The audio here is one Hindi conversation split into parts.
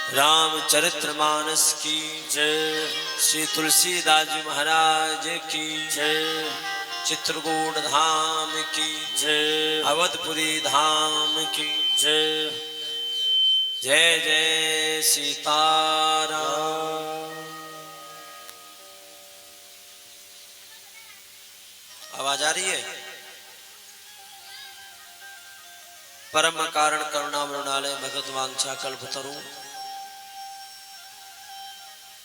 रामचरितमानस की जय। श्री तुलसीदास जी महाराज की जय। चित्रकूट धाम की जय। अवधपुरी धाम की जय। जय जय सीताराम। आवाज आ रही है? परम कारण करुणा मृणालय भगत वांछा कल्पतरु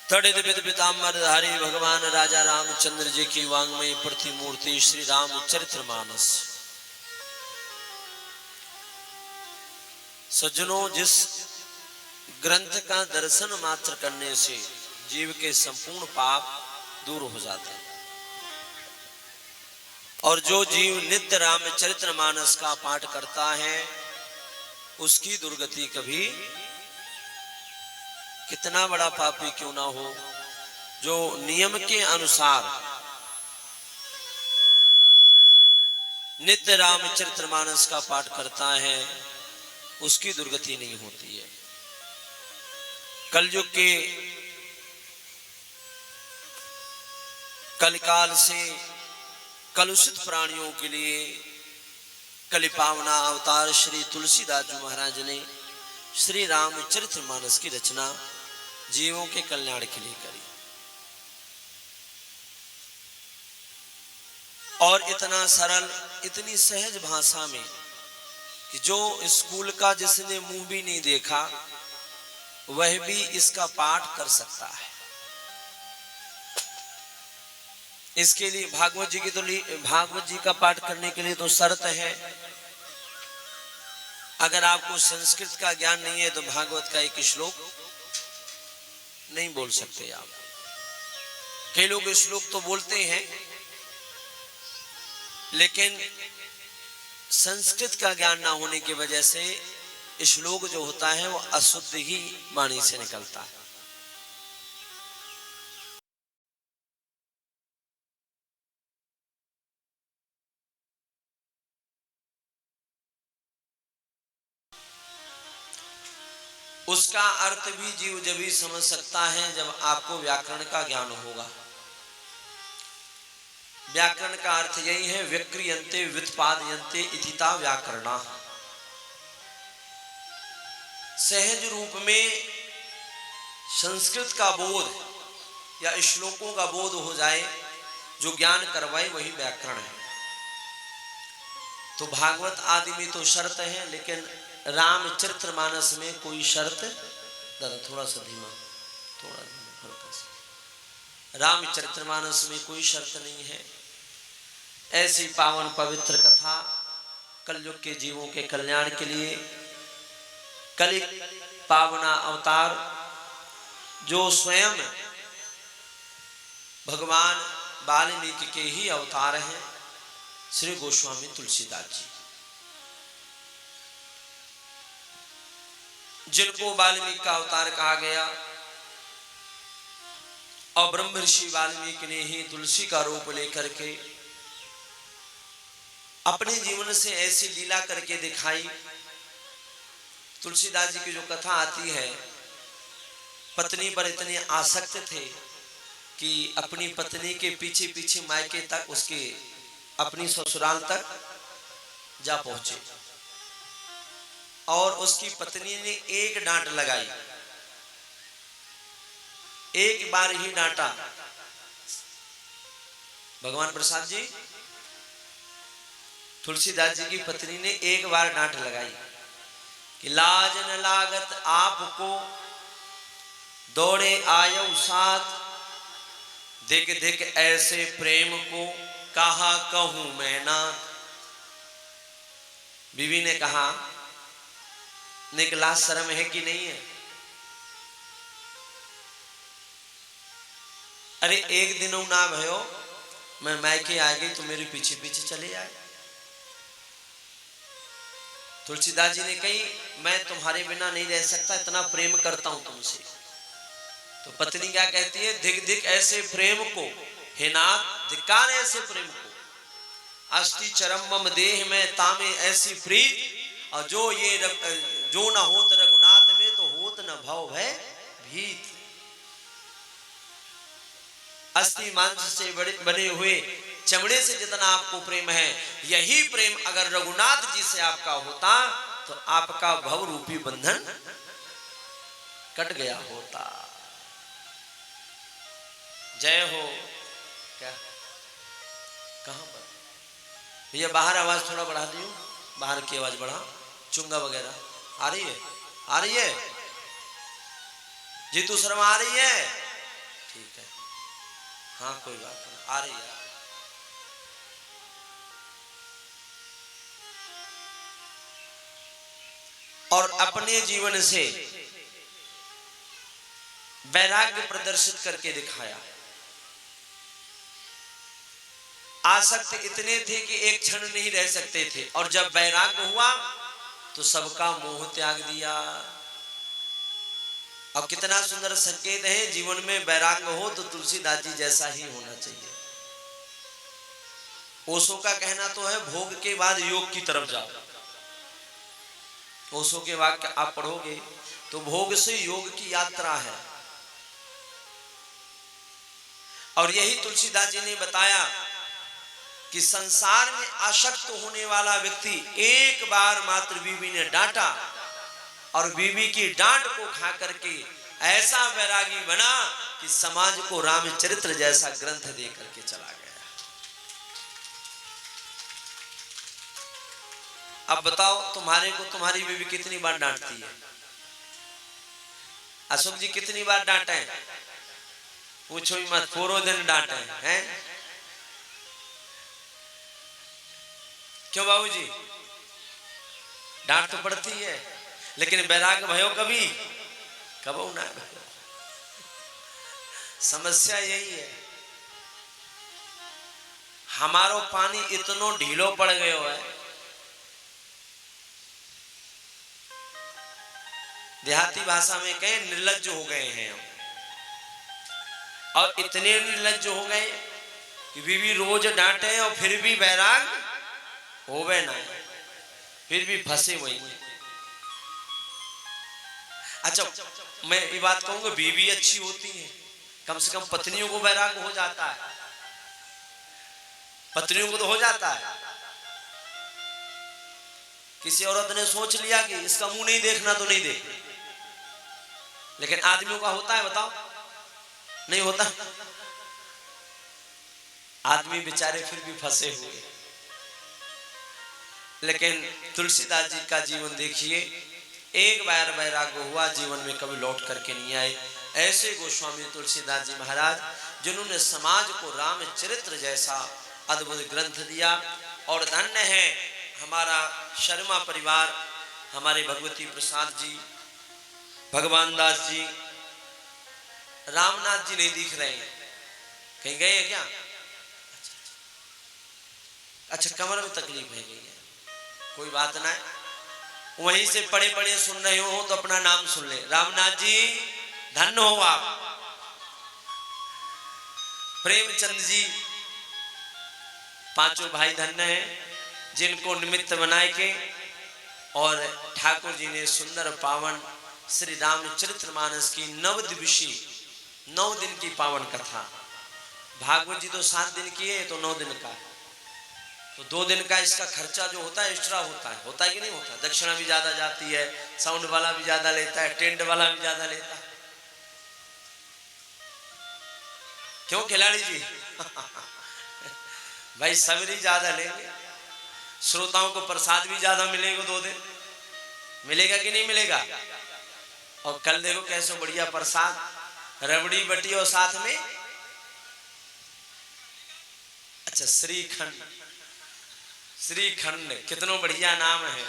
तड़ित विद पीताम्बर धारी भगवान राजा रामचंद्र जी की वांग्मयी प्रतिमूर्ति श्री रामचरितमानस। सज्जनों, जिस ग्रंथ का दर्शन मात्र करने से जीव के संपूर्ण पाप दूर हो जाते हैं और जो जीव नित्य रामचरितमानस का पाठ करता है उसकी दुर्गति कभी, कितना बड़ा पापी क्यों ना हो, जो नियम के अनुसार नित्य रामचरितमानस का पाठ करता है उसकी दुर्गति नहीं होती है। कलयुग के कलिकाल से कलुषित प्राणियों के लिए कलिपावना अवतार श्री तुलसीदास जी महाराज ने श्री रामचरितमानस की रचना जीवों के कल्याण के लिए करी। और इतना सरल, इतनी सहज भाषा में कि जो स्कूल का जिसने मुंह भी नहीं देखा वह भी इसका पाठ कर सकता है। इसके लिए भागवत जी की तो भागवत जी का पाठ करने के लिए तो शर्त है, अगर आपको संस्कृत का ज्ञान नहीं है तो भागवत का एक श्लोक नहीं बोल सकते आप। कई लोग श्लोक तो बोलते हैं लेकिन संस्कृत का ज्ञान ना होने की वजह से श्लोक जो होता है वो अशुद्ध ही वाणी से निकलता है। उसका अर्थ भी जीव जब ही समझ सकता है जब आपको व्याकरण का ज्ञान होगा। व्याकरण का अर्थ यही है, व्यक्रियन्ते व्युत्पादयन्ते इतिता व्याकरणा। सहज रूप में संस्कृत का बोध या श्लोकों का बोध हो जाए, जो ज्ञान करवाए वही व्याकरण है। तो भागवत आदि में तो शर्त है, लेकिन रामचरितमानस में कोई शर्त, दादा थोड़ा सा धीमा, थोड़ा हल्का सा, रामचरितमानस में कोई शर्त नहीं है। ऐसी पावन पवित्र कथा कलयुग के जीवों के कल्याण के लिए कलि पावना अवतार जो स्वयं भगवान वाल्मीकि के ही अवतार हैं, श्री गोस्वामी तुलसीदास जी, जिनको वाल्मीकि का अवतार कहा गया। और ब्रह्म ऋषि वाल्मीकि ने ही तुलसी का रूप लेकर के अपने जीवन से ऐसी लीला करके दिखाई। तुलसीदास जी की जो कथा आती है, पत्नी पर इतने आसक्त थे कि अपनी पत्नी के पीछे पीछे मायके तक, उसके अपनी ससुराल तक जा पहुंचे और उसकी पत्नी ने एक डांट लगाई, एक बार ही डांटा। भगवान प्रसाद जी, तुलसीदास जी की पत्नी ने एक बार डांट लगाई कि लाज न लागत आपको, दौड़े आयो साथ, दिख दिख ऐसे प्रेम को, कहा कहूं मैं ना। बीवी ने कहा, निकला शर्म है कि नहीं है? अरे एक दिन ना भयो, मैं मायके आ गई तो मेरे पीछे पीछे चले आए। तुलसीदास जी ने कही, मैं तुम्हारे बिना नहीं रह सकता, इतना प्रेम करता हूं तुमसे। तो पत्नी क्या कहती है, धिक धिक ऐसे प्रेम को, हे नाथ धिक्कार ऐसे प्रेम को, अस्थि चरम मम देह में तामे ऐसी प्रीत, और जो ये जो न होत रघुनाथ में तो होत न भव भय अस्थि मांस से बने हुए चमड़े से जितना आपको प्रेम है, यही प्रेम अगर रघुनाथ जी से आपका होता तो आपका भव रूपी बंधन कट गया होता। जय हो। क्या कहां पर भैया? बाहर आवाज थोड़ा बढ़ा दियो, बाहर की आवाज बढ़ा। चुंगा वगैरह आ रही है? आ रही है? जीतू शर्मा आ रही है? ठीक है, हाँ कोई बात नहीं, आ रही है। और अपने जीवन से वैराग्य प्रदर्शित करके दिखाया। आसक्त इतने थे कि एक क्षण नहीं रह सकते थे, और जब वैराग्य हुआ तो सबका मोह त्याग दिया। अब कितना सुंदर संकेत है, जीवन में वैराग्य हो तो तुलसीदास जी जैसा ही होना चाहिए। ओशो का कहना तो है भोग के बाद योग की तरफ जाओ। ओशो के वाक्य आप पढ़ोगे तो भोग से योग की यात्रा है। और यही तुलसीदास जी ने बताया कि संसार में आसक्त होने वाला व्यक्ति एक बार मात्र बीवी ने डांटा और बीवी की डांट को खा करके ऐसा वैरागी बना कि समाज को रामचरित्र जैसा ग्रंथ दे करके चला गया। अब बताओ तुम्हारे को तुम्हारी बीवी कितनी बार डांटती है? अशोक जी कितनी बार डांटे? पूछो ही मत, पूरा दिन डांटे हैं। क्यों बाबूजी? डांट तो पड़ती है, लेकिन वैराग्य भयो कभी कबो ना भयो। समस्या यही है, हमारो पानी इतनो ढीलो पड़ गयो है। देहाती भाषा में कहे निर्लज्ज हो गए हैं हम, और इतने निर्लज्ज हो गए कि बीवी रोज डांटे और फिर भी वैराग होवे ना, फिर भी फंसे वही। अच्छा, मैं ये बात कहूंगा, बीवी अच्छी होती है, कम से कम पत्नियों को वैराग हो जाता है। पत्नियों को तो हो जाता है। किसी औरत ने सोच लिया कि इसका मुंह नहीं देखना तो नहीं देखना, लेकिन आदमियों का होता है, बताओ नहीं होता? आदमी बेचारे फिर भी फंसे हुए। लेकिन तुलसीदास जी का जीवन देखिए, एक बार वैराग्य हुआ, जीवन में कभी लौट करके नहीं आए। ऐसे गोस्वामी तुलसीदास जी महाराज जिन्होंने समाज को रामचरित्र जैसा अद्भुत ग्रंथ दिया। और धन्य है हमारा शर्मा परिवार, हमारे भगवती प्रसाद जी, भगवान दास जी, रामनाथ जी नहीं दिख रहे हैं, कहीं गए हैं क्या? अच्छा, कमर में तकलीफ है गई है, कोई बात ना, वहीं से पढ़े पढ़े सुन रहे हो तो अपना नाम सुन ले। रामनाथ जी धन्य हो आप। प्रेमचंद जी, पांचों भाई धन्य हैं जिनको निमित्त बनाए के और ठाकुर जी ने सुंदर पावन श्री रामचरितमानस की 9 दिवसीय 9 दिन की पावन कथा। भागवत जी तो 7 दिन की है, तो 9 दिन का, तो 2 दिन का इसका खर्चा जो होता है एक्स्ट्रा होता है कि नहीं होता? दक्षिणा भी ज्यादा जाती है, साउंड वाला भी ज्यादा लेता है, टेंट वाला भी ज्यादा लेता है। क्यों खिलाड़ी जी? भाई सवेरे ज्यादा लेंगे, श्रोताओं को प्रसाद भी ज्यादा मिलेगा। 2 दिन मिलेगा कि नहीं मिलेगा? और कल देखो कैसे बढ़िया प्रसाद, रबड़ी बटी और साथ में अच्छा श्रीखंड। श्रीखंड कितना बढ़िया नाम है,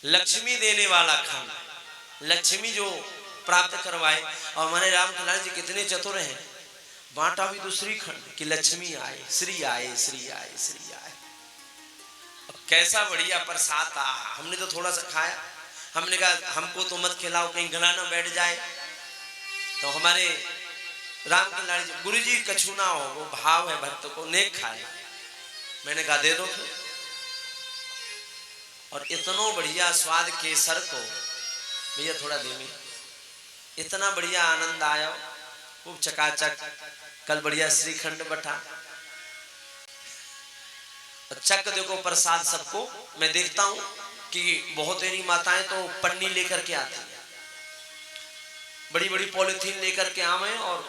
लक्ष्मी देने वाला खंड, लक्ष्मी जो प्राप्त करवाए। और हमारे रामकलाल जी कितने चतुर हैं, बांटा भी तो श्रीखंड कि लक्ष्मी आए, श्री आए, श्री आए, श्री आए। कैसा बढ़िया प्रसाद था। हमने तो थोड़ा सा खाया, हमने कहा हमको तो मत खिलाओ, कहीं गला ना बैठ जाए। तो हमारे रामकलाल जी, गुरु जी कछु ना हो, वो भाव है भक्त को, नेक खाए। मैंने कहा दे दो फिर। और इतना बढ़िया स्वाद केसर को, भैया थोड़ा धीमी, इतना बढ़िया आनंद आया खूब चकाचक। कल बढ़िया श्रीखंड बटा, चक देखो प्रसाद सबको। मैं देखता हूं कि बहुत देरी माताएं तो पन्नी लेकर के आती हैं, बड़ी बड़ी पॉलिथीन लेकर के आवे और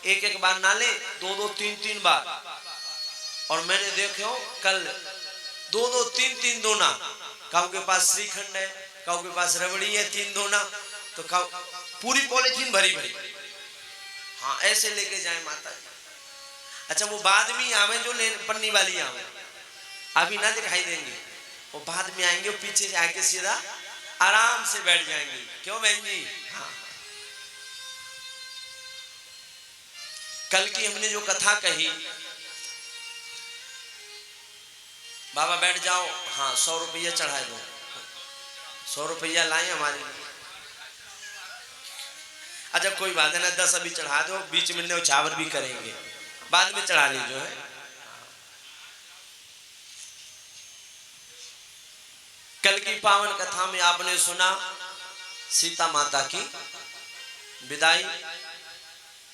एक एक बार ना ले, दो दो तीन तीन बार। और मैंने देखो कल दो दो तीन तीन दोना, काऊ के पास श्रीखंड है, काऊ के पास रबड़ी है, तीन दोना, तो पूरी पॉलिथीन भरी भरी। हाँ ऐसे लेके जाए माता जी। अच्छा वो बाद में आवे जो पन्नी वाली आवे, अभी ना दिखाई देंगे, वो बाद में आएंगे, वो पीछे से आके सीधा आराम से बैठ जाएंगे। क्यों बहन जी? हाँ। कल की हमने जो कथा कही, बाबा बैठ जाओ, हाँ 100 रुपया चढ़ा दो, 100 रुपया लाए हमारे लिए। अच्छा कोई बात है ना, 10 अभी चढ़ा दो, बीच में न्यौछावर भी करेंगे, बाद में चढ़ा लीजिए है। कल की पावन कथा में आपने सुना सीता माता की विदाई,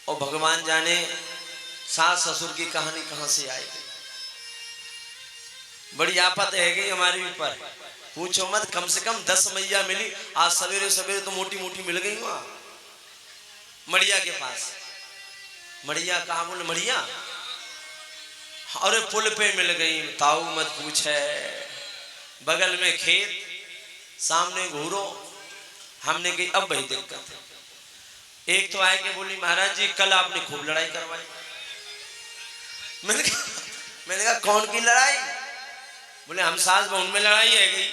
और भगवान जाने सास ससुर की कहानी कहां से आएगी। बड़ी आफत है गई हमारे ऊपर, पूछो मत। कम से कम 10 मैया मिली आज सवेरे सवेरे, तो मोटी मोटी मिल गई वहां मड़िया के पास। मड़िया कहा? बोले मड़िया, अरे पुल पे मिल गई, ताऊ मत पूछे। बगल में खेत, सामने घूरो। हमने कही अब भाई दिक्कत है। एक तो आए के बोली महाराज जी कल आपने खूब लड़ाई करवाई। मैंने कहा कौन की लड़ाई? बोले हम सास बहू में लड़ाई है गई।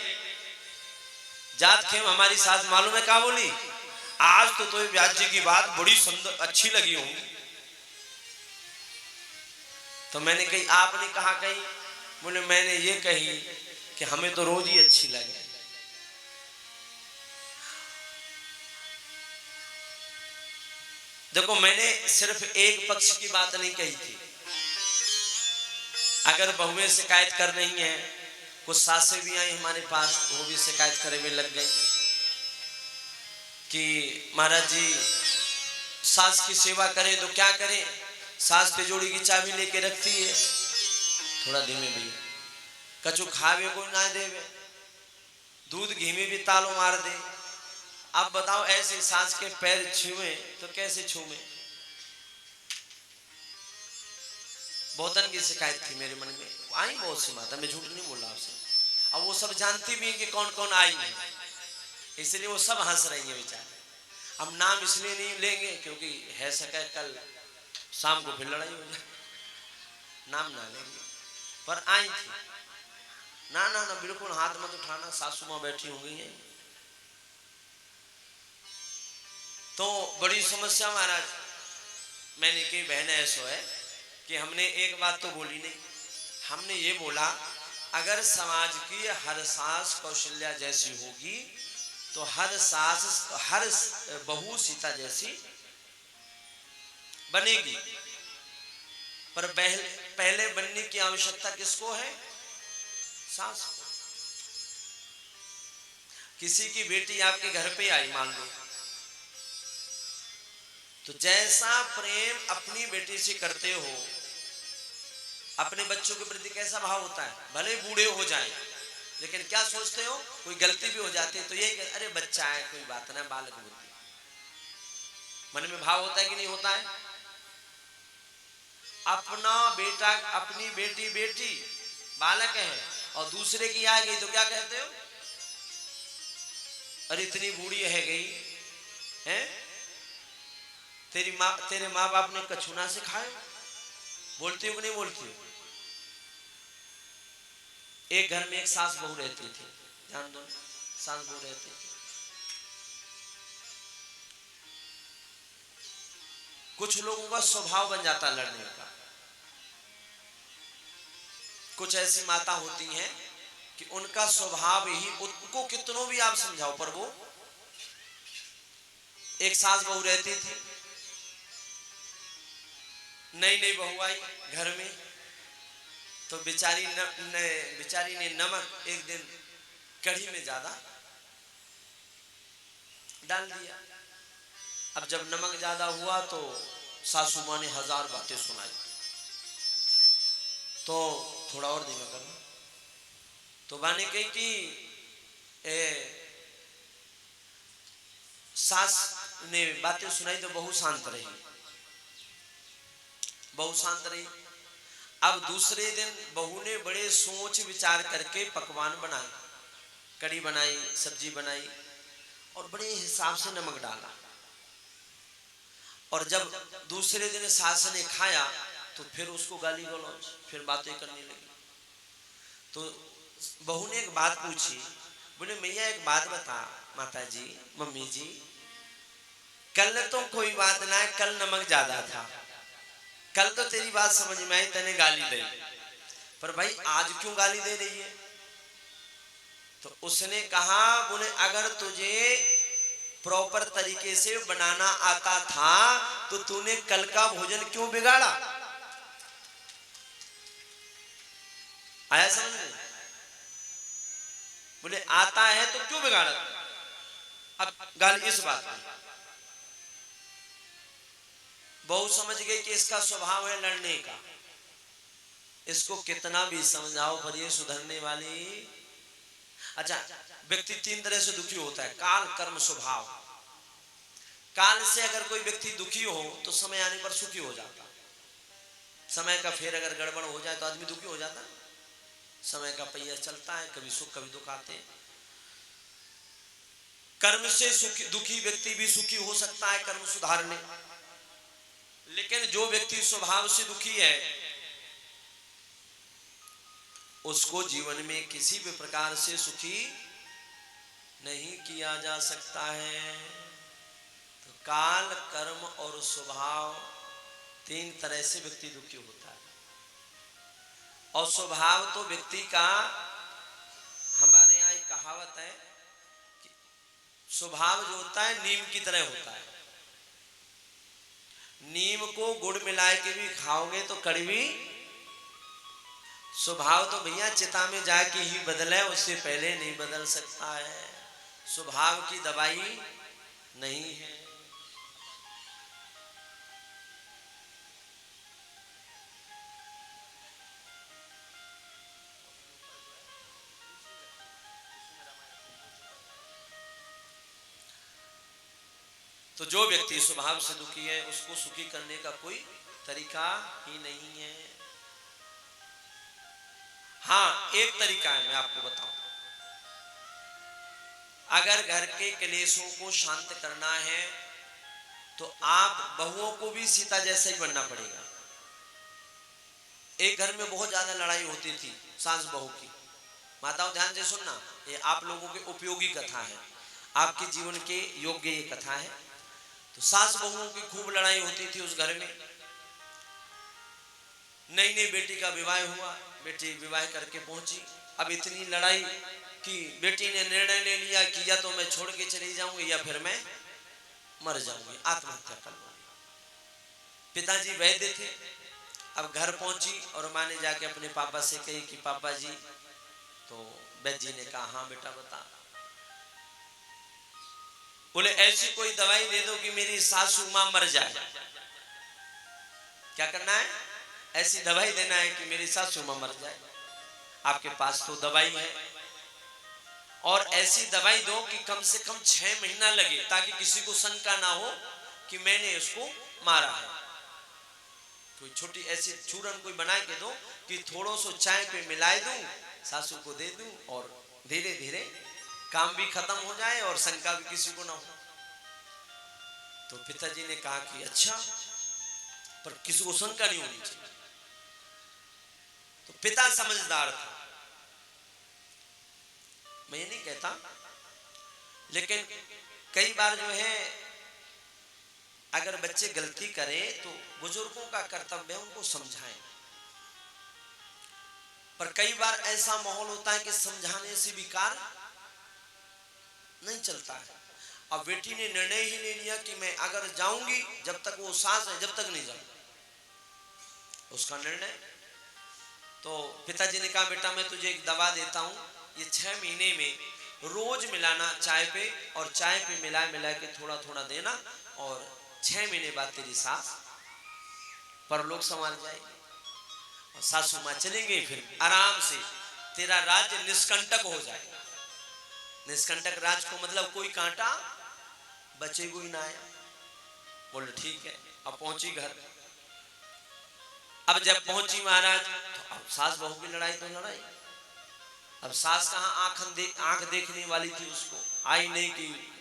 जात खेम हमारी सास मालूम है क्या बोली? आज तो व्यास जी की बात बड़ी सुंदर अच्छी लगी होंगी। तो मैंने कही आपने कहा कही? बोले मैंने ये कही कि हमें तो रोज ही अच्छी लगे। देखो मैंने सिर्फ एक पक्ष की बात नहीं कही थी। अगर बहुएं शिकायत कर रही हैं, कुछ सासें भी आई हमारे पास, वो भी शिकायत करे में लग गई कि महाराज जी सास की सेवा करें तो क्या करें, सास तिजोरी की चाबी लेके रखती है। थोड़ा धीमे भैया, कछु खावे को ना देवे, दूध घी में भी तालो मार दे। अब बताओ ऐसे सास के पैर छुए तो कैसे छूए? बहुतन की शिकायत थी मेरे मन में, आई बहुत सी माता, मैं झूठ नहीं बोल रहा आपसे। अब वो सब जानती भी है कि कौन कौन आई है, इसलिए वो सब हंस रही है बेचारे। अब नाम इसलिए नहीं लेंगे क्योंकि है सके कल शाम को फिर लड़ाई हो जाए, नाम ना लेंगे। पर आई थी। ना ना ना बिल्कुल हाथ मत उठाना, सासू माँ बैठी होंगी है। तो बड़ी समस्या महाराज। मैंने कही बहन ऐसा है कि हमने एक बात तो बोली नहीं, हमने ये बोला अगर समाज की हर सास कौशल्या जैसी होगी तो हर सास हर बहू सीता जैसी बनेगी। पर पहले बनने की आवश्यकता किसको है? सास को। किसी की बेटी आपके घर पे आई मान लो, तो जैसा प्रेम अपनी बेटी से करते हो, अपने बच्चों के प्रति कैसा भाव होता है? भले बूढ़े हो जाएं, लेकिन क्या सोचते हो? कोई गलती भी हो जाती है तो यही अरे बच्चा है कोई बात ना, बालक बुद्धि। मन में भाव होता है कि नहीं होता है? अपना बेटा अपनी बेटी बेटी बालक है और दूसरे की आ गई तो क्या कहते हो? अरे इतनी बूढ़ी है गई है, तेरे माँ बाप ने कछु ना सिखाए। बोलती हो कि नहीं बोलती हो? एक घर में एक सास बहू रहती थी, ध्यान दो, सास बहू रहती थी। कुछ लोगों का स्वभाव बन जाता लड़ने का। कुछ ऐसी माता होती हैं कि उनका स्वभाव ही, उनको कितनों भी आप समझाओ पर वो। एक सास बहू रहती थी, नई नई बहू आई घर में, तो बेचारी ने नमक एक दिन कढ़ी में ज्यादा डाल दिया। अब जब नमक ज्यादा हुआ तो सासू माँ ने 1000 बातें सुनाई। तो थोड़ा और धीमा करना। तो माँ ने कही कि सास ने बातें सुनाई तो बहू शांत रही, बहू शांत रही। अब दूसरे दिन बहू ने बड़े सोच विचार करके पकवान बनाए, कड़ी बनाई, सब्जी बनाई और बड़े हिसाब से नमक डाला। और जब दूसरे दिन सास ने खाया तो फिर उसको गाली गलौज, फिर बातें करने लगी। तो बहू ने एक बात पूछी, बोले मैया एक बात बता माता जी, मम्मी जी, कल तो कोई बात ना है, कल नमक ज्यादा था, कल तो तेरी बात समझ में आई, तने गाली दी, पर भाई आज क्यों गाली दे रही है? तो उसने कहा, बोले अगर तुझे प्रॉपर तरीके से बनाना आता था तो तूने कल का भोजन क्यों बिगाड़ा? आया समझ में? बोले आता है तो क्यों बिगाड़ा? अब गाली इस बात में बहुत समझ गई कि इसका स्वभाव है लड़ने का, इसको कितना भी समझाओ पर ये सुधरने वाली। अच्छा, व्यक्ति 3 तरह से दुखी होता है, काल, कर्म, स्वभाव। काल से अगर कोई व्यक्ति दुखी हो तो समय आने पर सुखी हो जाता। समय का फेर अगर गड़बड़ हो जाए तो आदमी दुखी हो जाता। समय का पहिया चलता है, कभी सुख कभी दुख आते हैं। कर्म से सुखी दुखी व्यक्ति भी सुखी हो सकता है कर्म सुधारने, लेकिन जो व्यक्ति स्वभाव से दुखी है उसको जीवन में किसी भी प्रकार से सुखी नहीं किया जा सकता है। तो काल, कर्म और स्वभाव 3 तरह से व्यक्ति दुखी होता है। और स्वभाव तो व्यक्ति का, हमारे यहाँ एक कहावत है कि स्वभाव जो होता है नीम की तरह होता है। नीम को गुड़ मिलाए के भी खाओगे तो कड़वी। स्वभाव तो भैया चिता में जाके ही बदले, उससे पहले नहीं बदल सकता है। स्वभाव की दवाई नहीं है। तो जो व्यक्ति स्वभाव से दुखी है उसको सुखी करने का कोई तरीका ही नहीं है। हाँ, एक तरीका है, मैं आपको बताऊं। अगर घर के क्लेशों को शांत करना है तो आप बहुओं को भी सीता जैसा ही बनना पड़ेगा। एक घर में बहुत ज्यादा लड़ाई होती थी सास बहू की। माताओं ध्यान से सुनना, ये आप लोगों के उपयोगी कथा है, आपके जीवन के योग्य ये कथा है। तो सास बहुओं की खूब लड़ाई होती थी उस घर में। नई नई बेटी का विवाह हुआ, बेटी विवाह करके पहुंची। अब इतनी लड़ाई कि बेटी ने निर्णय ले लिया कि या तो मैं छोड़ के चली जाऊंगी या फिर मैं मर जाऊंगी, आत्महत्या कर लूंगी। पिताजी वैद्य थे। अब घर पहुंची और माँ ने जाके अपने पापा से कही कि पापा जी, तो वैद्य जी ने कहा हाँ बेटा बता। बोले ऐसी कोई दवाई दे दो कि मेरी सासू मां मर जाए। क्या करना है? ऐसी दवाई देना है कि मेरी सासू मां मर जाए। आपके पास तो दवाई है, और ऐसी दवाई दो कि कम से कम 6 महीना लगे, ताकि किसी को शंका ना हो कि मैंने उसको मारा है। कोई छोटी ऐसी चूरन कोई बना के दो कि थोड़ो सो चाय पे मिलाए दूं, सासू को दे दूं, और धीरे धीरे काम भी खत्म हो जाए और शंका भी किसी को ना हो। तो पिताजी ने कहा कि अच्छा, पर किसी को शंका नहीं होनी चाहिए। तो पिता समझदार था, मैं ये नहीं कहता, लेकिन कई बार जो है अगर बच्चे गलती करें तो बुजुर्गों का कर्तव्य है उनको समझाएं। पर कई बार ऐसा माहौल होता है कि समझाने से भी कार्य नहीं चलता है। अब बेटी ने निर्णय ही ले लिया कि मैं अगर जाऊंगी, जब तक वो सास है जब तक नहीं जाऊंगी, उसका निर्णय। तो पिताजी ने कहा बेटा मैं तुझे एक दवा देता हूं, ये 6 महीने में रोज मिलाना चाय पे, और चाय पे मिला मिला के थोड़ा थोड़ा देना, और 6 महीने बाद तेरी सास परलोक संवार जाएगी। और सासू माँ चलेंगे, फिर आराम से तेरा राज्य निष्कंटक हो जाएगा। निष्कंटक राज को मतलब कोई कांटा बचेगा ही ना आया। बोले ठीक है। अब पहुंची घर। अब जब पहुंची महाराज, तो अब सास बहू की लड़ाई तो लड़ाई। अब सास कहाँ आंख देखने वाली थी, उसको आई नहीं कि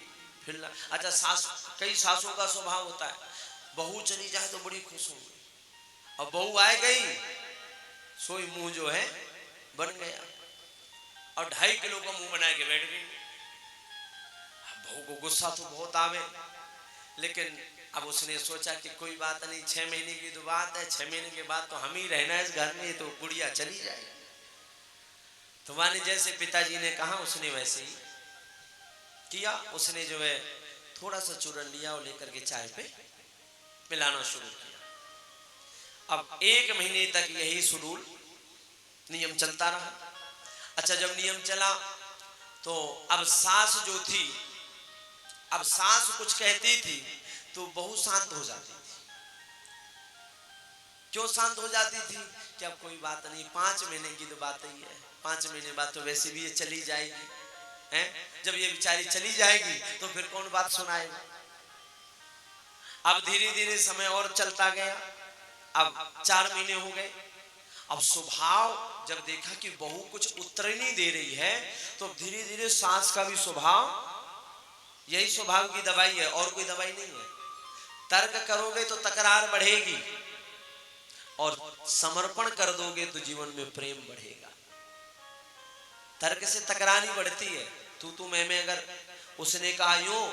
फिर अच्छा सास, कई सासों का स्वभाव होता है, बहू चली जाए तो बड़ी खुश होंगी, और बहू आए गई सोई मुंह जो है बन गया, और 2.5 किलो का मुंह बना के बैठ गई। बहू को गुस्सा तो बहुत आवे, लेकिन अब उसने सोचा कि कोई बात नहीं, 6 महीने की तो बात है, 6 महीने के बाद तो हम ही रहना है इस घर में, तो गुड़िया चली जाएगी। तो माने जैसे पिताजी ने कहा उसने वैसे ही किया। उसने जो है थोड़ा सा चूरन लिया और लेकर के चाय पे पिलाना शुरू किया। अब 1 महीने तक यही शेड्यूल नियम चलता रहा। अच्छा जब नियम चला तो अब सास जो थी, अब सास कुछ कहती थी तो बहुत शांत हो जाती थी। क्यों शांत हो जाती थी? क्या कोई बात नहीं, 5 महीने की तो बात ही है, 5 महीने बाद तो वैसे भी ये चली जाएगी हैं? जब ये बेचारी चली जाएगी तो फिर कौन बात सुनाएगा। अब धीरे धीरे समय और चलता गया। अब 4 महीने हो गए। अब स्वभाव जब देखा कि बहू कुछ उत्तर ही नहीं दे रही है, तो धीरे धीरे सास का भी स्वभाव, यही स्वभाव की दवाई है और कोई दवाई नहीं है। तर्क करोगे तो तकरार बढ़ेगी, और समर्पण कर दोगे तो जीवन में प्रेम बढ़ेगा। तर्क से तकरार ही बढ़ती है। तू मैं अगर उसने कहा यूं,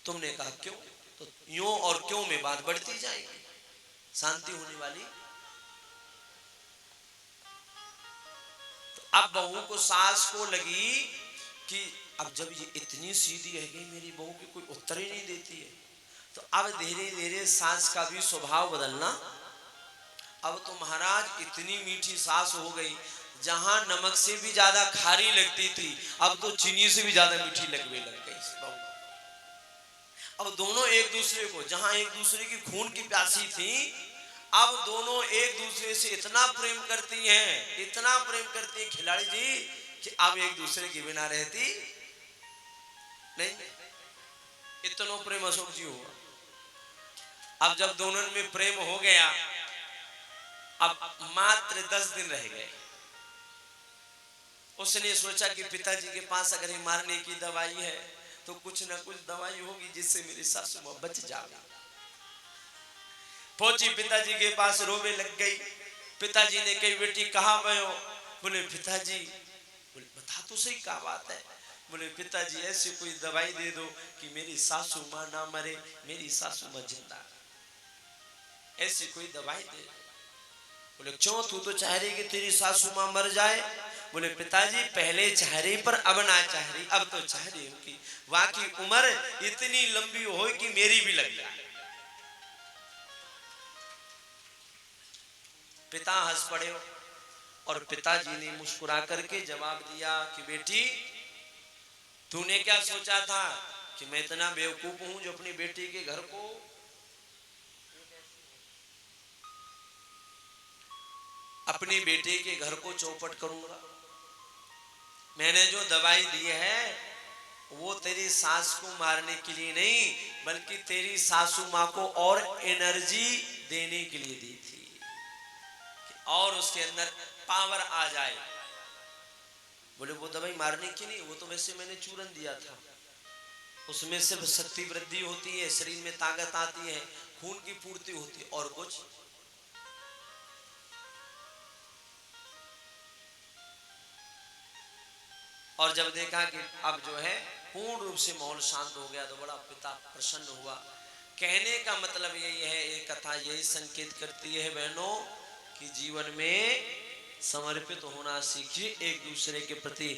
तुमने कहा क्यों, तो यूं और क्यों में बात बढ़ती जाएगी, शांति होने वाली। तो अब बहू को, सास को लगी कि अब जब ये इतनी सीधी है गई मेरी बहू की, कोई उत्तर ही नहीं देती है, तो अब धीरे धीरे सास का भी स्वभाव बदलना। अब तो महाराज इतनी मीठी सास हो गई, जहां नमक से भी ज्यादा खारी लगती थी, अब तो चीनी से भी ज्यादा मीठी लगने लग गई बहू। अब दोनों एक दूसरे को, जहां एक दूसरे की खून की प्यासी थी, अब दोनों एक दूसरे से इतना प्रेम करती हैं, इतना प्रेम करती हैं खिलाड़ी जी, कि अब एक दूसरे के बिना रहती नहीं। इतना प्रेम अशोक जी हुआ। अब जब दोनों में प्रेम हो गया, अब मात्र 10 दिन रह गए। उसने सोचा कि पिताजी के पास अगर मारने की दवाई है तो कुछ ना कुछ दवाई होगी जिससे मेरी सासू मां बच जाए। पहुंची पिताजी के पास, रोवे लग गई। पिताजी ने कही बेटी कहाँ भयो? बोले पिताजी, बोले बता तो सही क्या बात है? बोले पिताजी ऐसी कोई दवाई दे दो कि मेरी सासू मां ना मरे, मेरी सासू मां जिंदा, ऐसी कोई दवाई दे। बोले क्यों, तू तो चाह रही कि तेरी सासू मां मर जाए? बोले पिताजी पहले चाह रही पर अब ना चाह रही, अब तो चाह रही हूं कि वाकई उम्र इतनी लंबी हो कि मेरी भी लग जाए। पिता हंस पड़े, और पिताजी ने मुस्कुरा करके जवाब दिया कि बेटी तूने क्या सोचा था कि मैं इतना बेवकूफ हूं जो अपनी बेटी के घर को, अपनी बेटी के घर को चौपट करूंगा? मैंने जो दवाई दी है वो तेरी सास को मारने के लिए नहीं, बल्कि तेरी सासू मां को और एनर्जी देने के लिए दी थी, और उसके अंदर पावर आ जाए। बोले वो दवाई मारने की नहीं, वो तो वैसे मैंने चूरन दिया था, उसमें सिर्फ शक्ति वृद्धि होती है, शरीर में ताकत आती है, खून की पूर्ति होती है, और कुछ। और जब देखा कि अब जो है पूर्ण रूप से माहौल शांत हो गया, तो बड़ा पिता प्रसन्न हुआ। कहने का मतलब यही है, ये कथा यही संकेत करती है बहनों कि जीवन में समर्पित होना सीखिए एक दूसरे के प्रति।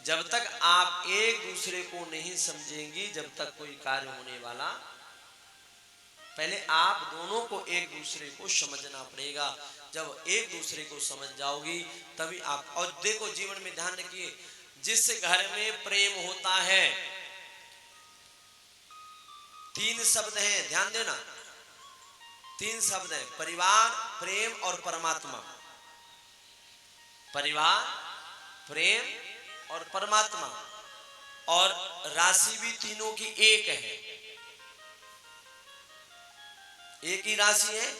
जब तक आप एक दूसरे को नहीं समझेंगी, जब तक कोई कार्य होने वाला, पहले आप दोनों को एक दूसरे को समझना पड़ेगा। जब एक दूसरे को समझ जाओगी तभी आप, और देखो जीवन में ध्यान रखिए, जिस घर में प्रेम होता है, 3 शब्द हैं, ध्यान देना, तीन शब्द हैं, परिवार, प्रेम और परमात्मा। परिवार, प्रेम और परमात्मा, और राशि भी तीनों की एक है, एक ही राशि है।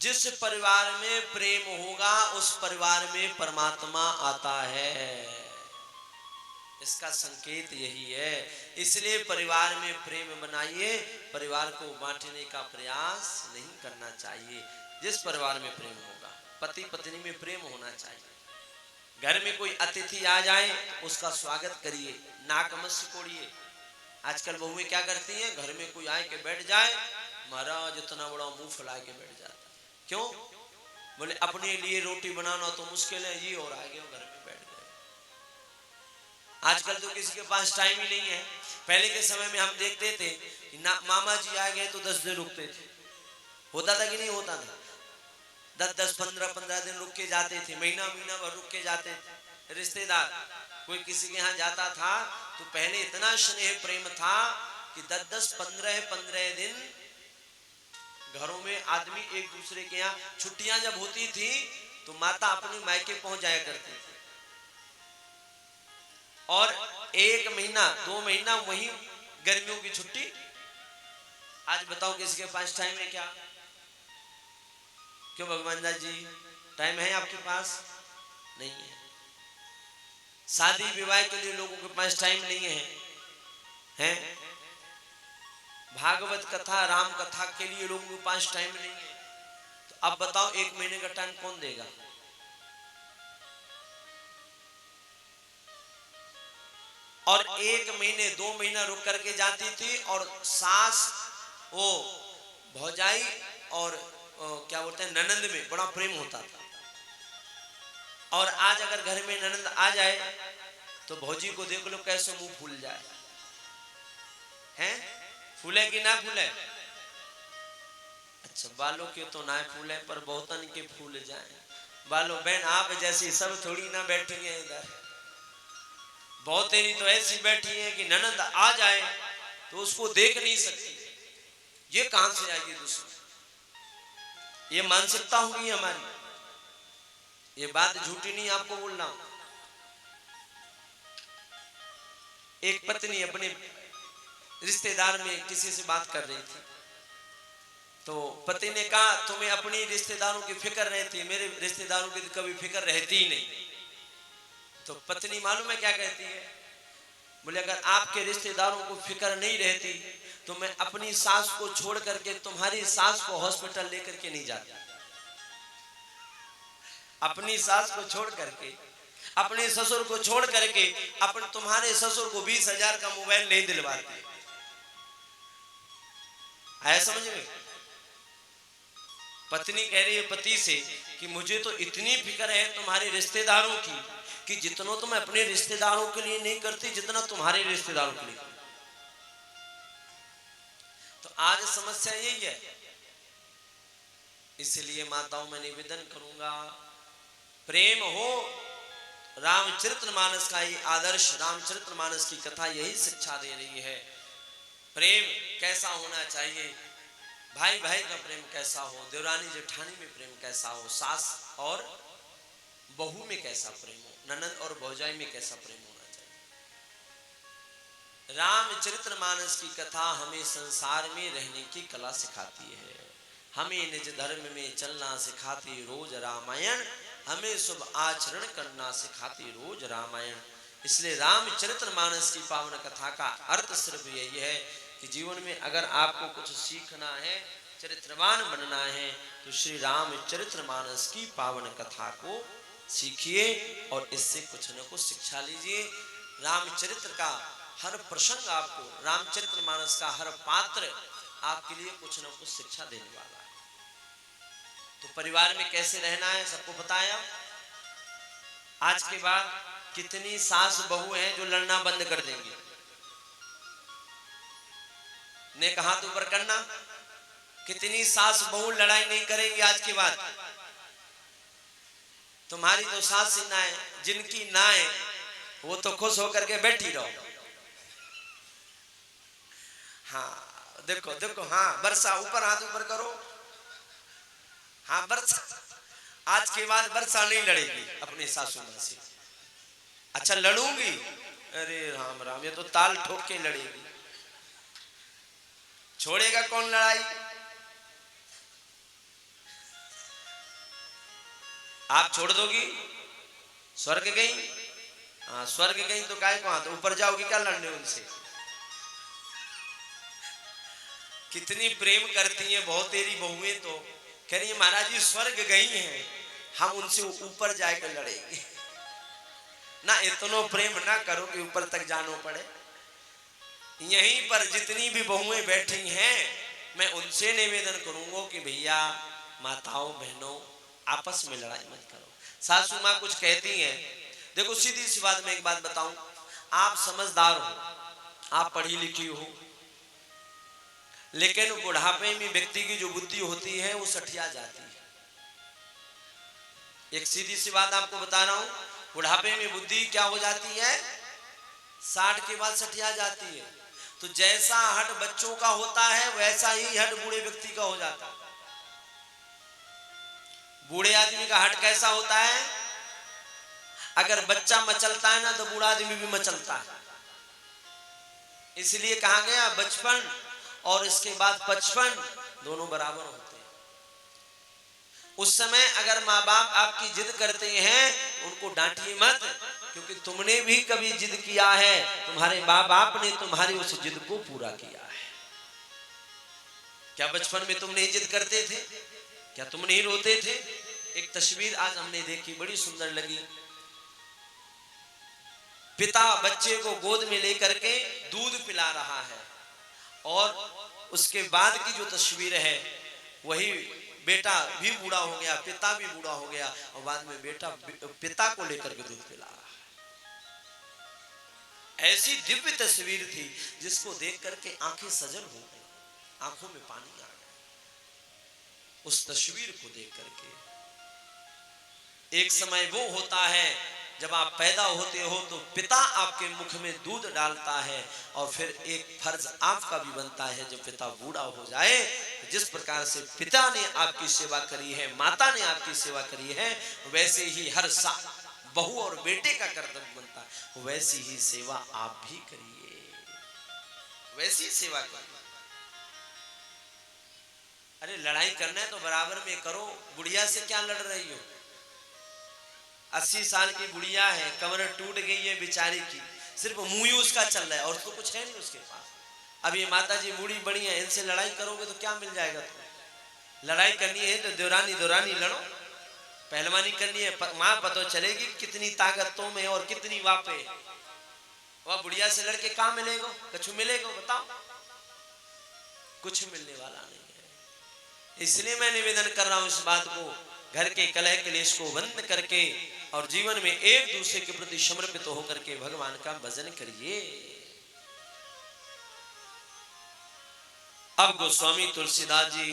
जिस परिवार में प्रेम होगा उस परिवार में परमात्मा आता है, इसका संकेत यही है। इसलिए परिवार में प्रेम बनाइए, परिवार को बांटने का प्रयास नहीं करना चाहिए। जिस परिवार में प्रेम होगा, पति पत्नी में प्रेम होना चाहिए। घर में कोई अतिथि आ जाए उसका स्वागत करिए, नाक मत सिकोड़िए। आजकल बहुएं क्या करती हैं, घर में कोई आए के बैठ जाए, महाराज इतना बड़ा मुंह फैला के बैठ जाता है। क्यों? बोले अपने लिए रोटी बनाना तो मुश्किल है, ये और आ गए घर में बैठ गए। आजकल तो किसी के पास टाइम ही नहीं है। पहले के समय में हम देखते थे कि मामा जी आ गए तो 10 दिन रुकते थे। होता था कि नहीं होता था? 10-10, 15-15 दिन रुक के जाते थे, महीना भर रुक के जाते थे। रिश्तेदार कोई किसी के यहाँ जाता था तो पहले इतना स्नेह प्रेम था कि 10-10, 15-15 दिन घरों में आदमी एक दूसरे के यहाँ, छुट्टियां जब होती थी तो माता अपने मायके पहुंच जाया करती थी, और 1 महीना 2 महीना वही गर्मियों की छुट्टी। आज बताओ किसी के पास टाइम है क्या? क्यों भगवान दास जी, टाइम है आपके पास? नहीं है। शादी विवाह के लिए लोगों के पास टाइम नहीं है, हैं? भागवत कथा, राम कथा के लिए लोगों के पास टाइम नहीं है। तो अब बताओ 1 महीने का टाइम कौन देगा? और 1 महीने 2 महीना रुक करके जाती थी, और सास वो भौजाई और क्या बोलते हैं ननंद में बड़ा प्रेम होता था। और आज अगर घर में ननंद आ जाए तो भौजी को देख लो कैसे मुंह फूल जाए, हैं? फूले कि ना फूले? अच्छा, बालों के तो ना फूले पर बहुतन के फूल जाए। बालों बहन आप जैसी सब थोड़ी ना बैठी है इधर। बहुत तेरी तो ऐसी बैठी है कि ननंद आ जाए तो उसको देख नहीं सकती। ये कहां से आएगी दूसरी? ये मानसिकता होगी हमारी। ये बात झूठी नहीं आपको बोल रहा हूं। एक पत्नी अपने रिश्तेदार में किसी से बात कर रही थी, तो पति ने कहा तुम्हें अपनी रिश्तेदारों की फिक्र रहती है, मेरे रिश्तेदारों की कभी फिक्र रहती ही नहीं। तो पत्नी मालूम है क्या कहती है? बोले अगर आपके रिश्तेदारों को फिक्र नहीं रहती तो मैं अपनी सास को छोड़ करके तुम्हारी सास को हॉस्पिटल लेकर के नहीं जाती। अपनी सास को छोड़ करके, अपने ससुर को छोड़ करके अपन तुम्हारे ससुर को 20,000 का मोबाइल नहीं दिलवाते। आया समझ में? पत्नी कह रही है पति से कि मुझे तो इतनी फिक्र है तुम्हारे रिश्तेदारों की कि जितना तो मैं अपने रिश्तेदारों के लिए नहीं करती जितना तुम्हारे रिश्तेदारों के लिए। तो आज समस्या यही है। इसलिए माताओं में निवेदन करूंगा, प्रेम हो। रामचरितमानस का ही आदर्श, रामचरितमानस की कथा यही शिक्षा दे रही है। प्रेम कैसा होना चाहिए, भाई भाई का प्रेम कैसा हो, देवरानी जेठानी में प्रेम कैसा हो, सास और बहू में कैसा प्रेम हो, ननद और भौजाई में कैसा प्रेम होना चाहिए। रामचरितमानस की कथा हमें संसार में रहने की कला सिखाती है, हमें निज धर्म में चलना सिखाती रोज रामायण, हमें शुभ आचरण करना सिखाती रोज रामायण। इसलिए रामचरितमानस की पावन कथा का अर्थ सिर्फ यही है कि जीवन में अगर आपको कुछ सीखना है, चरित्रवान बनना है, तो श्री रामचरितमानस की पावन कथा को सीखिए और इससे कुछ न कुछ शिक्षा लीजिए। रामचरित्र का हर प्रसंग आपको, रामचरितमानस का हर पात्र आपके लिए कुछ न कुछ शिक्षा देने वाला है। तो परिवार में कैसे रहना है सबको बताया। आज के बाद कितनी सास बहू हैं जो लड़ना बंद कर देंगे? ने कहा तो ऊपर करना। कितनी सास बहू लड़ाई नहीं करेंगी आज के बाद? तुम्हारी तो सास ही ना है, जिनकी ना है वो तो खुश होकर के बैठी रहो। हाँ देखो देखो, हाँ वर्षा, ऊपर हाथ ऊपर करो। हाँ वर्षा, आज के बाद वर्षा नहीं लड़ेगी अपने सासू मां से। अच्छा लड़ूंगी, अरे राम राम, ये तो ताल ठोक के लड़ेगी। छोड़ेगा कौन लड़ाई? आप छोड़ दोगी? स्वर्ग गई? हाँ स्वर्ग गई तो काय को हाथ ऊपर जाओगी क्या लड़ने उनसे? कितनी प्रेम करती हैं बहुत तेरी बहुएं, तो कह रही है महाराज जी स्वर्ग गई हैं, हम उनसे ऊपर जाकर लड़ेंगे। ना इतना प्रेम ना करो कि ऊपर तक जानो पड़े। यहीं पर जितनी भी बहुएं बैठी हैं, मैं उनसे निवेदन करूंगा कि भैया माताओं बहनों आपस में लड़ाई मत करो। सासू माँ कुछ कहती हैं, देखो सीधी सी बात, मैं एक बात बताऊं, आप समझदार हो, आप पढ़ी लिखी हो, लेकिन बुढ़ापे में व्यक्ति की जो बुद्धि होती है वो सठिया जाती है। एक सीधी सी बात आपको बता रहा हूं, बुढ़ापे में बुद्धि क्या हो जाती है? 60 के बाद सठिया जाती है। तो जैसा हट बच्चों का होता है वैसा ही हट बूढ़े व्यक्ति का हो जाता है। बूढ़े आदमी का हट कैसा होता है? अगर बच्चा मचलता है ना तो बूढ़ा आदमी भी मचलता है। इसलिए कहा गया बचपन और इसके बाद 55 दोनों बराबर होते हैं। उस समय अगर माँ बाप आपकी जिद करते हैं उनको डांटिए मत, क्योंकि तुमने भी कभी जिद किया है, तुम्हारे माँ बाप ने तुम्हारी उस जिद को पूरा किया है। क्या बचपन में तुम नहीं जिद करते थे? क्या तुम नहीं रोते थे? एक तस्वीर आज हमने देखी, बड़ी सुंदर लगी। पिता बच्चे को गोद में लेकर के दूध पिला रहा है और उसके बाद की जो तस्वीर है वही बेटा भी बूढ़ा हो गया, पिता भी बूढ़ा हो गया और बाद में बेटा पिता को लेकर के दूध पिला रहा है। ऐसी दिव्य तस्वीर थी जिसको देख करके आंखें सजल हो गई, आंखों में पानी आ गया उस तस्वीर को देख करके। एक समय वो होता है जब आप पैदा होते हो तो पिता आपके मुख में दूध डालता है, और फिर एक फर्ज आपका भी बनता है जब पिता बूढ़ा हो जाए, जिस प्रकार से पिता ने आपकी सेवा करी है, माता ने आपकी सेवा करी है, वैसे ही हर बहू और बेटे का कर्तव्य बनता है, वैसी ही सेवा आप भी करिए, वैसी सेवा करिए। अरे लड़ाई करना है तो बराबर में करो। बुढ़िया से क्या लड़ रही हो? 80 साल की बुढ़िया है, कमर टूट गई है बेचारी की, सिर्फ मुंह ही उसका चल रहा है और तो कुछ है नहीं उसके पास। अब ये माता जी बूढ़ी बड़ी है, इनसे लड़ाई करोगे तो क्या मिल जाएगा तुम्हें? लड़ाई करनी है तो देवरानी देवरानी लड़ो, पहलवानी करनी है, मां पता चलेगी कितनी ताकत तुम में और कितनी वापे। वह बुढ़िया से लड़के कहां मिलेगा? कुछ मिलेगा बताओ? कुछ मिलने वाला नहीं है। इसलिए मैं निवेदन कर रहा हूं इस बात को, घर के कलह क्लेश को बंद करके और जीवन में एक दूसरे के प्रति समर्पित होकर के भगवान का भजन करिए। अब गोस्वामी तुलसीदास जी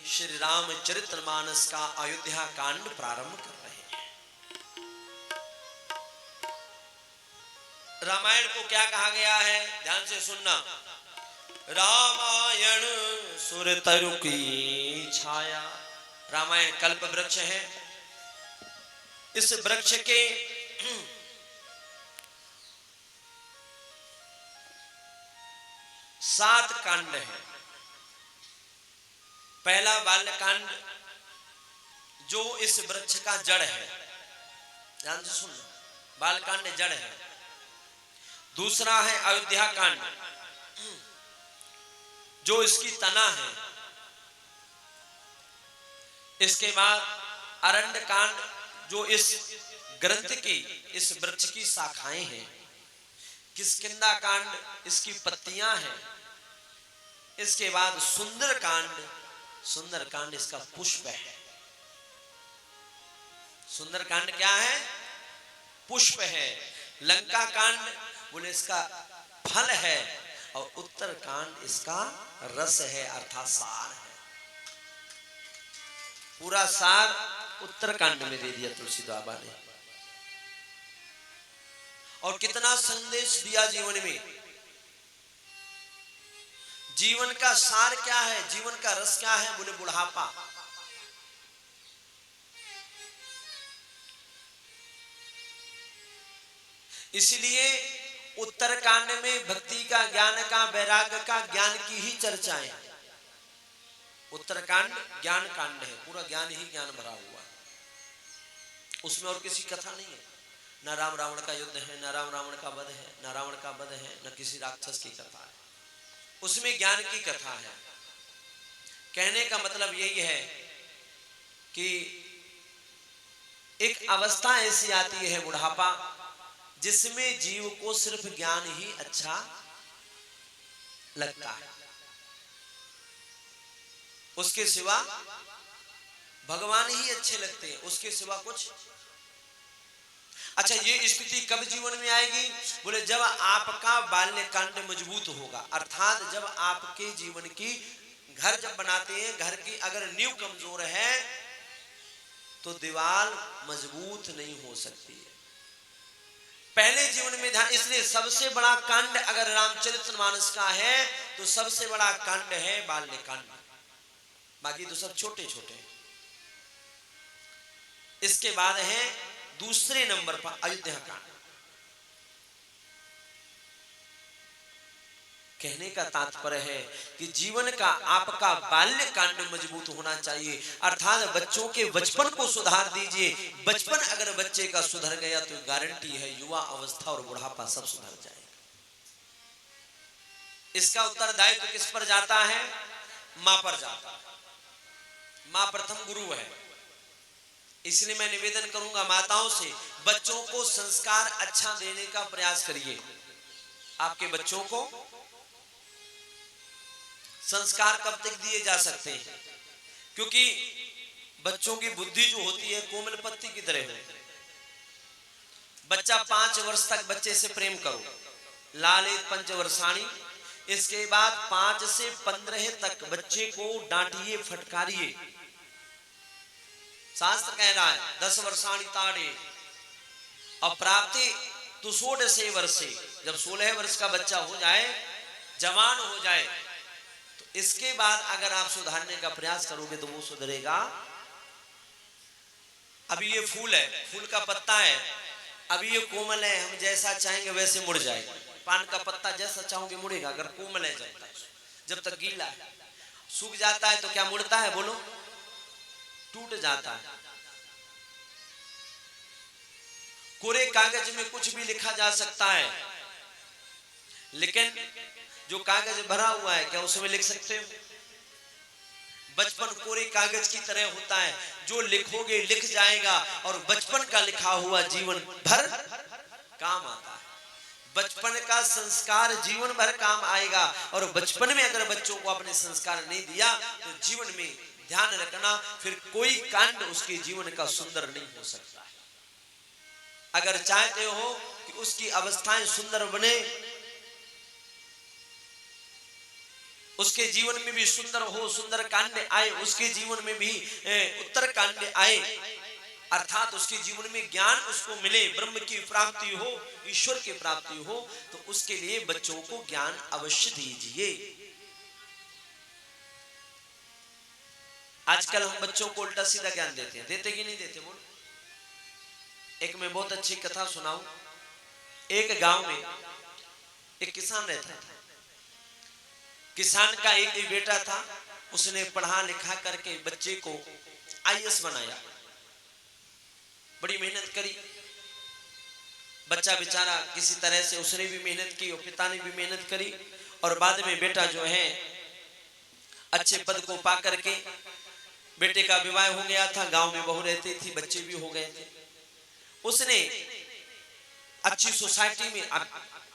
श्री रामचरितमानस का अयोध्या कांड प्रारंभ कर रहे हैं। रामायण को क्या कहा गया है, ध्यान से सुनना। रामायण सुर तरु की छाया। रामायण कल्प वृक्ष है। इस वृक्ष के 7 कांड हैं। पहला बाल्यकांड जो इस वृक्ष का जड़ है, ध्यान से सुनना, बालकांड जड़ है। दूसरा है अयोध्या कांड जो इसकी तना है। इसके बाद अरण्य कांड जो इस ग्रंथ की, इस वृक्ष की शाखाएं हैं। किष्किंधा कांड इसकी पत्तियां हैं। इसके बाद सुंदर कांड, सुंदर कांड इसका पुष्प है। सुंदर कांड क्या है? पुष्प है। लंका कांड बोले इसका फल है, और उत्तर कांड इसका रस है अर्थात सार है। पूरा सार उत्तर कांड में दे दिया तुलसीदास बाबा ने। और कितना संदेश दिया जीवन में। जीवन का सार क्या है, जीवन का रस क्या है? बोले बुढ़ापा। इसलिए उत्तरकांड में भक्ति का, ज्ञान का, वैराग्य का, ज्ञान की ही चर्चाएं। उत्तरकांड ज्ञान कांड है, पूरा ज्ञान ही ज्ञान भरा हुआ है, उसमें और किसी कथा नहीं है। न राम रावण का युद्ध है, न राम रावण का वध है, न रावण का वध है, न किसी राक्षस की कथा है, उसमें ज्ञान की कथा है। कहने का मतलब यही है कि एक अवस्था ऐसी आती है बुढ़ापा, जिसमें जीव को सिर्फ ज्ञान ही अच्छा लगता है, उसके सिवा भगवान ही अच्छे लगते हैं, उसके सिवा कुछ। अच्छा, ये स्थिति कब जीवन में आएगी? बोले जब आपका बाल्यकांड मजबूत होगा, अर्थात जब आपके जीवन की, घर जब बनाते हैं, घर की अगर नींव कमजोर है तो दीवार मजबूत नहीं हो सकती है। पहले जीवन में ध्यान, इसलिए सबसे बड़ा कांड अगर रामचरितमानस का है तो सबसे बड़ा कांड है बाल्यकांड, बाकी तो सब छोटे छोटे। इसके बाद है दूसरे नंबर पर अयोध्या कांड। कहने का तात्पर्य है कि जीवन का आपका बाल्य कांड मजबूत होना चाहिए, अर्थात बच्चों के बचपन को सुधार दीजिए। बचपन अगर बच्चे का सुधर गया तो गारंटी है युवा अवस्था और बुढ़ापा सब सुधर जाएगा। इसका उत्तरदायित्व किस पर जाता है? मां पर जाता है। मां प्रथम गुरु है, इसलिए मैं निवेदन करूंगा माताओं से, बच्चों को संस्कार अच्छा देने का प्रयास करिए। आपके बच्चों को संस्कार कब तक दिए जा सकते हैं? क्योंकि बच्चों की बुद्धि जो होती है कोमल पत्ती की तरह होती है। बच्चा 5 वर्ष तक बच्चे से प्रेम करो, लालित पंचवर्षाणी। इसके बाद 5 से 15 तक बच्चे को डांटिए, फटकारिए। शास्त्र कह रहा है 10 वर्षाणी ताड़े अप्राप्ति तो 16 वर्षे। जब 16 वर्ष का बच्चा हो जाए, जवान हो जाए, तो इसके बाद अगर आप सुधारने का प्रयास करोगे तो वो सुधरेगा। अभी ये फूल है, फूल का पत्ता है, अभी ये कोमल है, हम जैसा चाहेंगे वैसे मुड़ जाएगा। पान का पत्ता जैसा चाहोगे मुड़ेगा, अगर कोमल है जब तक गीला है। सूख जाता है तो क्या मुड़ता है? बोलो, टूट जाता है। कोरे कागज में कुछ भी लिखा जा सकता है, लेकिन जो कागज भरा हुआ है क्या उसमें लिख सकते हो? बचपन कोरे कागज की तरह होता है, जो लिखोगे लिख जाएगा, और बचपन का लिखा हुआ जीवन भर काम आता है। बचपन का संस्कार जीवन भर काम आएगा, और बचपन में अगर बच्चों को अपने संस्कार नहीं दिया तो जीवन में ध्यान रखना, फिर कोई कांड उसके जीवन का सुंदर नहीं हो सकता है। अगर चाहते हो कि उसकी अवस्थाएं सुंदर बने, उसके जीवन में भी सुंदर हो, सुंदर कांड आए, उसके जीवन में भी उत्तर कांड आए, अर्थात उसके जीवन में ज्ञान उसको मिले, ब्रह्म की प्राप्ति हो, ईश्वर की प्राप्ति हो, तो उसके लिए बच्चों को ज्ञान अवश्य दीजिए। आजकल हम बच्चों को उल्टा सीधा ज्ञान देते हैं, देते कि नहीं देते? बोलो। एक मैं बहुत अच्छी कथा सुनाऊं। एक गांव में एक किसान रहता था। किसान का एक ही बेटा था, उसने पढ़ा लिखा करके बच्चे को आईएएस बनाया, बड़ी मेहनत करी। बच्चा बेचारा किसी तरह से, उसने भी मेहनत की और पिता ने भी मेहनत करी, और बाद में बेटा जो है अच्छे पद को पा करके, बेटे का विवाह हो गया था, गांव में बहू रहती थी, बच्चे भी हो गए थे। उसने अच्छी सोसाइटी में,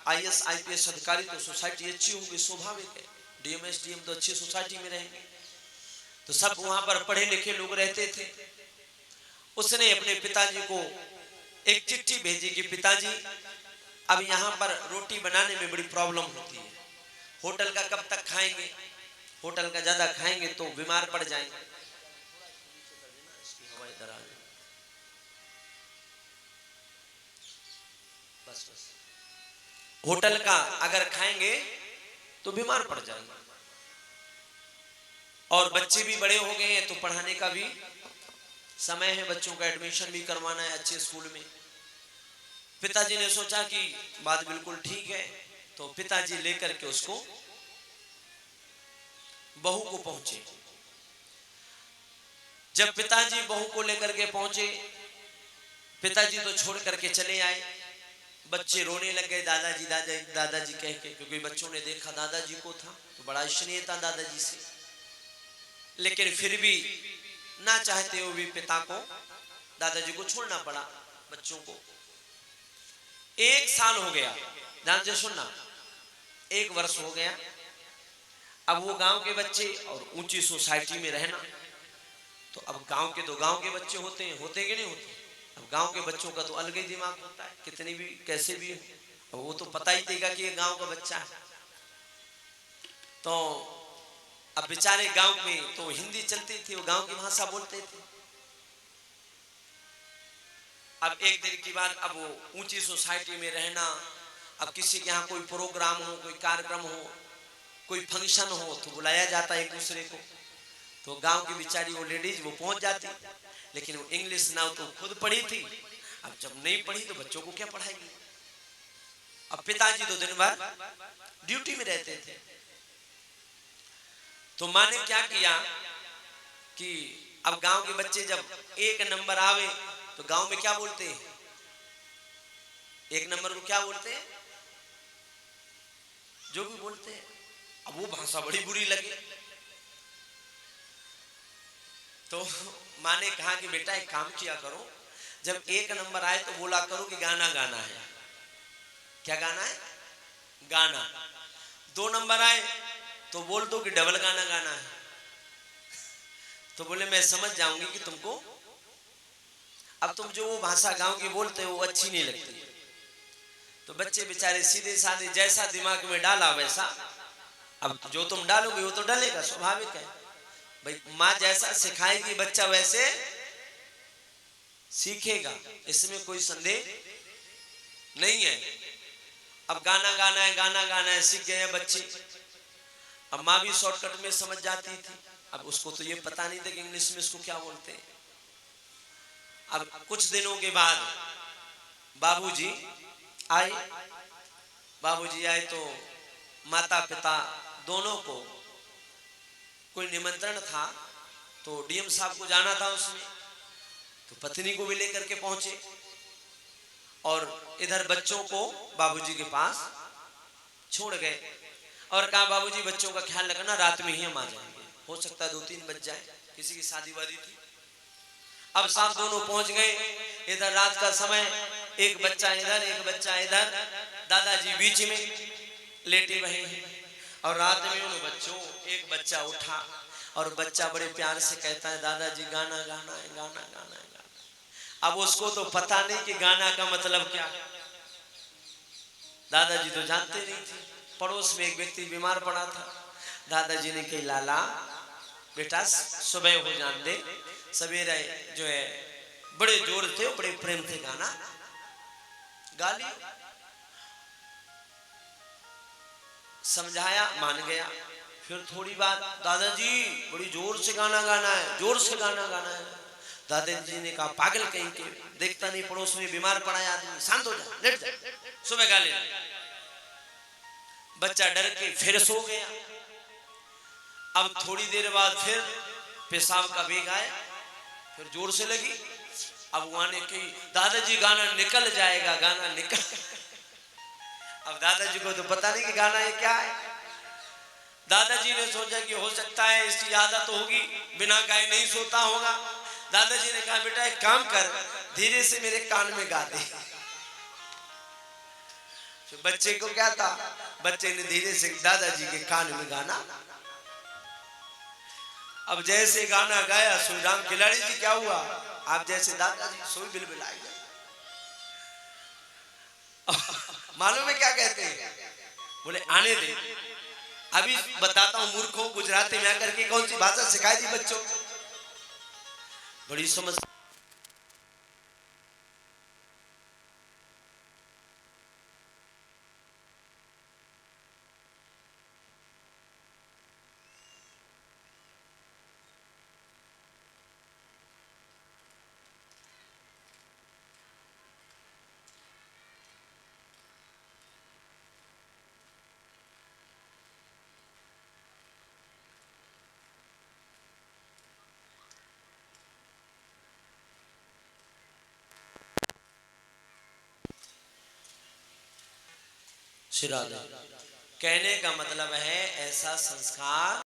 आईएएस आईपीएस अधिकारी तो सोसाइटी अच्छी होगी, स्वाभाविक है, डीएम एसडीएम तो अच्छी सोसाइटी में रहेंगे, तो सब वहां पर पढ़े लिखे लोग रहते थे। उसने अपने पिताजी को एक चिट्ठी भेजी कि पिताजी, अब यहाँ पर रोटी बनाने में बड़ी प्रॉब्लम होती है, होटल का कब तक खाएंगे, होटल का ज्यादा खाएंगे तो बीमार पड़ जाएंगे। होटल का अगर खाएंगे तो बीमार पड़ जाएंगे, और बच्चे भी बड़े हो गए हैं तो पढ़ाने का भी समय है, बच्चों का एडमिशन भी करवाना है अच्छे स्कूल में। पिताजी ने सोचा कि बात बिल्कुल ठीक है, तो पिताजी लेकर के उसको बहू को पहुंचे। जब पिताजी बहू को लेकर के पहुंचे, पिताजी तो छोड़ करके चले आए। बच्चे रोने लग गए, दादाजी दादाजी दादाजी कह के, क्योंकि बच्चों ने देखा दादाजी को था तो बड़ा स्नेह था दादाजी से। लेकिन फिर भी ना चाहते हुए भी पिता को दादाजी को छोड़ना पड़ा बच्चों को। 1 साल हो गया, ध्यान से सुनना, 1 वर्ष हो गया। अब वो गांव के बच्चे और ऊंची सोसाइटी में रहना, तो अब गांव के तो गांव के बच्चे होते हैं, होते कि नहीं होते। अब गांव के बच्चों का तो अलग ही दिमाग होता है, कितनी भी कैसे भी हो, अब वो तो पता ही देगा कि ये गांव का बच्चा है। तो अब बेचारे गांव में तो हिंदी चलती थी, वो गांव की भाषा बोलते थे। अब एक दिन की बात, अब वो ऊंची सोसाइटी में रहना, अब किसी के यहाँ कोई प्रोग्राम हो, कोई कार्यक्रम हो, कोई फंक्शन हो तो बुलाया जाता एक दूसरे को। तो गांव की बेचारी वो लेडीज वो पहुंच जाती, लेकिन वो इंग्लिश ना तो खुद पढ़ी थी, अब जब नहीं पढ़ी तो बच्चों को क्या पढ़ाएगी। अब पिताजी तो दिन भर ड्यूटी में रहते थे, तो माँ ने क्या किया कि अब गांव के बच्चे जब 1 नंबर आवे तो गांव में क्या बोलते हैं, 1 नंबर को क्या बोलते हैं, जो भी बोलते हैं। अब वो भाषा बड़ी बुरी लगी, तो माँ ने कहा कि बेटा एक काम किया करो, जब 1 नंबर आए तो बोला करो कि गाना गाना है। क्या गाना है? गाना। 2 नंबर आए तो बोल दो कि डबल गाना गाना है। तो बोले मैं समझ जाऊंगी कि तुमको, अब तुम जो वो भाषा गांव की बोलते हो वो अच्छी नहीं लगती। तो बच्चे बेचारे सीधे साधे जैसा दिमाग में डाला वैसा, अब जो तुम डालोगे वो तो डलेगा, स्वाभाविक है भाई। माँ जैसा सिखाएगी बच्चा वैसे सीखेगा, इसमें कोई संदेह नहीं है। अब गाना गाना है, गाना गाना है, सीख गए बच्चे। अब माँ भी शॉर्टकट में समझ जाती थी, अब उसको तो ये पता नहीं था कि इंग्लिश में इसको क्या बोलते हैं। अब कुछ दिनों के बाद बाबूजी आए, बाबूजी आए तो माता पिता दोनों को कोई निमंत्रण था, तो डीएम साहब को जाना था उसमें, तो पत्नी को भी लेकर के पहुंचे और इधर बच्चों को बाबूजी के पास छोड़ गए और कहा बाबूजी बच्चों का ख्याल रखना, रात में ही हम आ जाएंगे, हो सकता है 2-3 बज जाए, किसी की शादी वादी थी। अब साहब दोनों पहुंच गए, इधर रात का समय, एक बच्चा इधर एक बच्चा इधर, दादाजी बीच में लेटे रहे हैं। और रात में उन बच्चों, एक बच्चा उठा और बच्चा बड़े प्यार से कहता है दादाजी गाना गाना है, गाना गाना है, गाना। अब उसको तो पता नहीं कि गाना का मतलब क्या, दादाजी तो जानते नहीं थे। पड़ोस में एक व्यक्ति बीमार पड़ा था, दादाजी ने कही लाला बेटा सुबह हो जान दे, सवेरे जो है बड़े जोर थे, बड़े प्रेम थे, गाना गा लिया। समझाया, मान गया। फिर थोड़ी बात, दादाजी बड़ी जोर से गाना गाना है, जोर से गाना गाना है। दादाजी ने कहा पागल कहीं के, देखता नहीं पड़ोस में बीमार पड़ा है आदमी, शांत हो जा, लेट जा, सुबह गा लेना। बच्चा डर के फिर सो गया। अब थोड़ी देर बाद फिर पेशाब का वेग आया, फिर जोर से लगी। अब वहां ने कही दादाजी गाना निकल जाएगा, गाना निकल। अब दादाजी को तो पता नहीं कि गाना ये क्या है। दादाजी ने सोचा कि हो सकता है इसकी आदत होगी, बिना गाए नहीं सोता होगा। दादाजी ने कहा बेटा एक काम कर, धीरे से मेरे कान में गा दे। तो बच्चे को क्या था, बच्चे ने धीरे से दादाजी के कान में गाना। अब जैसे गाना गाया, सुईराम खिलाड़ी जी क्या हुआ, आप जैसे दादाजी सोई बिलबिलाई। मालूम है क्या कहते हैं, बोले आने दे, अभी बताता हूं मूर्खों, गुजराती में आकर के कौन सी भाषा सिखाई थी बच्चों को, बड़ी समस्या। सिरा दे। कहने का मतलब है ऐसा संस्कार